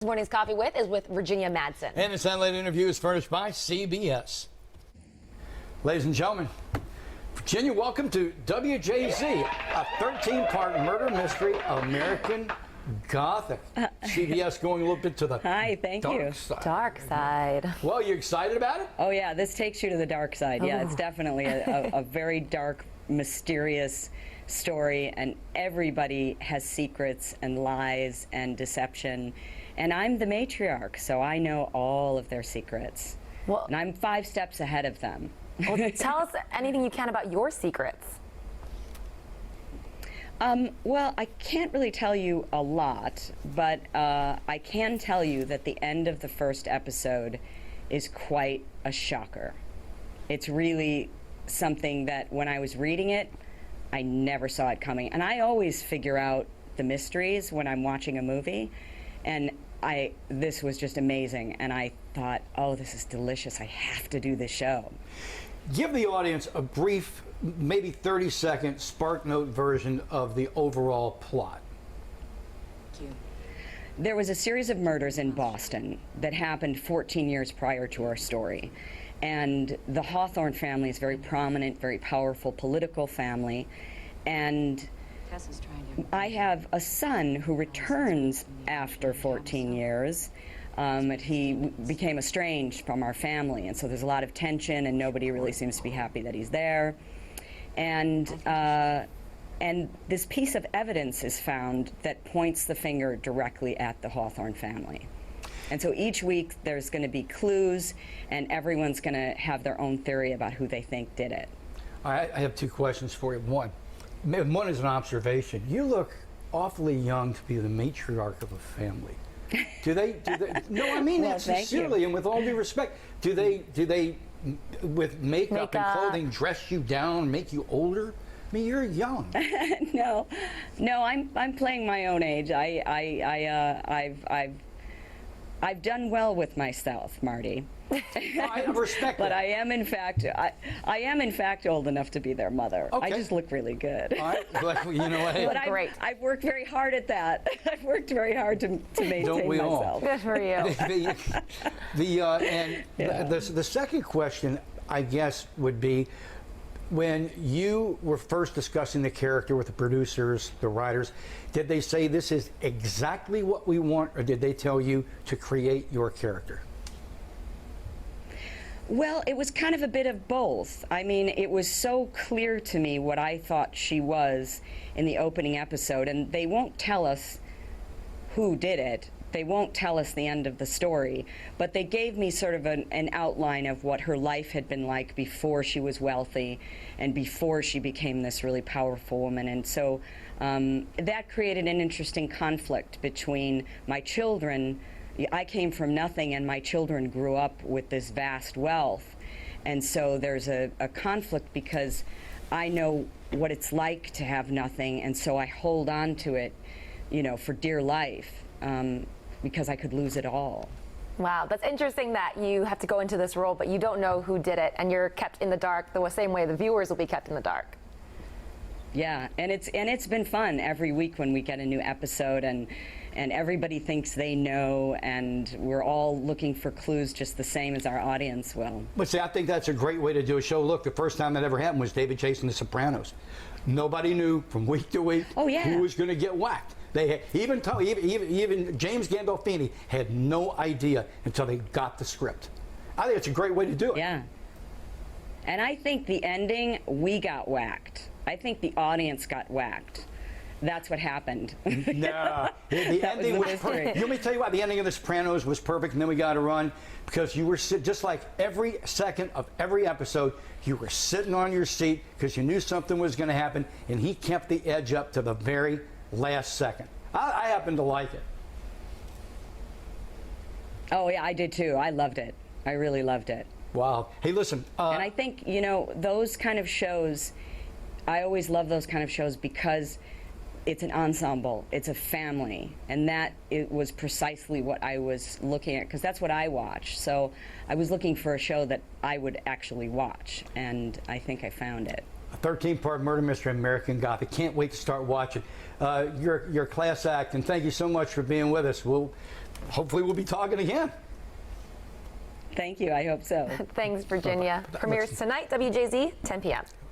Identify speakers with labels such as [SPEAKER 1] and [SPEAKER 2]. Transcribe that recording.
[SPEAKER 1] This morning's Coffee With is with Virginia Madsen.
[SPEAKER 2] And this satellite interview is furnished by CBS. Ladies and gentlemen, Virginia, welcome to WJZ, a 13-part murder mystery, American Gothic. CBS going a little bit to the
[SPEAKER 3] thank you.
[SPEAKER 2] dark side.
[SPEAKER 1] Dark side.
[SPEAKER 2] Well, you excited about it?
[SPEAKER 3] Oh yeah, this takes you to the dark side. Yeah, it's definitely a very dark, mysterious story, and everybody has secrets and lies and deception. And I'm the matriarch, so I know all of their secrets.
[SPEAKER 1] Well,
[SPEAKER 3] and I'm 5 steps ahead of them.
[SPEAKER 1] Well, tell us anything you can about your secrets.
[SPEAKER 3] Well, I can't really tell you a lot, but I can tell you that the end of the first episode is quite a shocker. It's really something that when I was reading it, I never saw it coming. And I always figure out the mysteries when I'm watching a movie. And this was just amazing. And I thought, oh, this is delicious. I have to do this show.
[SPEAKER 2] Give the audience a brief, maybe 30-second Spark Note version of the overall plot.
[SPEAKER 3] Thank you. There was a series of murders in Boston that happened 14 years prior to our story. And the Hawthorne family is a very prominent, very powerful political family. And I have a son who returns after 14 years. He became estranged from our family, and so there's a lot of tension, and nobody really seems to be happy that he's there. And this piece of evidence is found that points the finger directly at the Hawthorne family. And so each week there's going to be clues, and everyone's going to have their own theory about who they think did it.
[SPEAKER 2] I have 2 questions for you. One is an observation. You look awfully young to be the matriarch of a family. Do they no, I mean that sincerely and with all due respect. Do they with makeup and clothing dress you down, make you older? I mean, you're young.
[SPEAKER 3] No, I'm playing my own age. I've done well with myself, Marty.
[SPEAKER 2] I respect
[SPEAKER 3] but
[SPEAKER 2] that.
[SPEAKER 3] I am in fact old enough to be their mother. Okay. I just look really good.
[SPEAKER 2] All right, but you know what?
[SPEAKER 3] But I've worked very hard at that. I've worked very hard to maintain
[SPEAKER 2] Don't we
[SPEAKER 3] myself.
[SPEAKER 2] all?
[SPEAKER 1] Good for you.
[SPEAKER 2] The second question, I guess, would be, when you were first discussing the character with the producers, the writers, did they say this is exactly what we want, or did they tell you to create your character?
[SPEAKER 3] Well, it was kind of a bit of both. I mean, it was so clear to me what I thought she was in the opening episode, and they won't tell us who did it. They won't tell us the end of the story, but they gave me sort of an outline of what her life had been like before she was wealthy and before she became this really powerful woman. And so that created an interesting conflict between my children. I came from nothing, and my children grew up with this vast wealth. And so there's a conflict because I know what it's like to have nothing, and so I hold on to it, you know, for dear life. Because I could lose it all.
[SPEAKER 1] Wow, that's interesting that you have to go into this role, but you don't know who did it, and you're kept in the dark the same way the viewers will be kept in the dark.
[SPEAKER 3] Yeah, and it's been fun every week when we get a new episode, and everybody thinks they know, and we're all looking for clues just the same as our audience will.
[SPEAKER 2] But see, I think that's a great way to do a show. Look, the first time that ever happened was David chasing the Sopranos. Nobody knew from week to week who was going to get whacked. They even James Gandolfini had no idea until they got the script. I think it's a great way to do it.
[SPEAKER 3] Yeah. And I think the ending, we got whacked. I think the audience got whacked. That's what happened.
[SPEAKER 2] No, the ending was perfect. Let me tell you what, the ending of The Sopranos was perfect, and then we got to run because you were just like every second of every episode, you were sitting on your seat because you knew something was going to happen, and he kept the edge up to the very last second. I happen to like it.
[SPEAKER 3] Oh yeah, I did too. I loved it. I really loved it.
[SPEAKER 2] Wow. Hey, listen.
[SPEAKER 3] And I think, you know, those kind of shows, I always love those kind of shows because it's an ensemble, it's a family, and that it was precisely what I was looking at, because that's what I watch. So I was looking for a show that I would actually watch, and I think I found it.
[SPEAKER 2] A 13-part murder mystery, American Gothic. Can't wait to start watching. Your class act, and thank you so much for being with us. We'll hopefully we'll be talking again.
[SPEAKER 3] Thank you. I hope so.
[SPEAKER 1] Thanks, Virginia. Premieres tonight, WJZ, 10 p.m.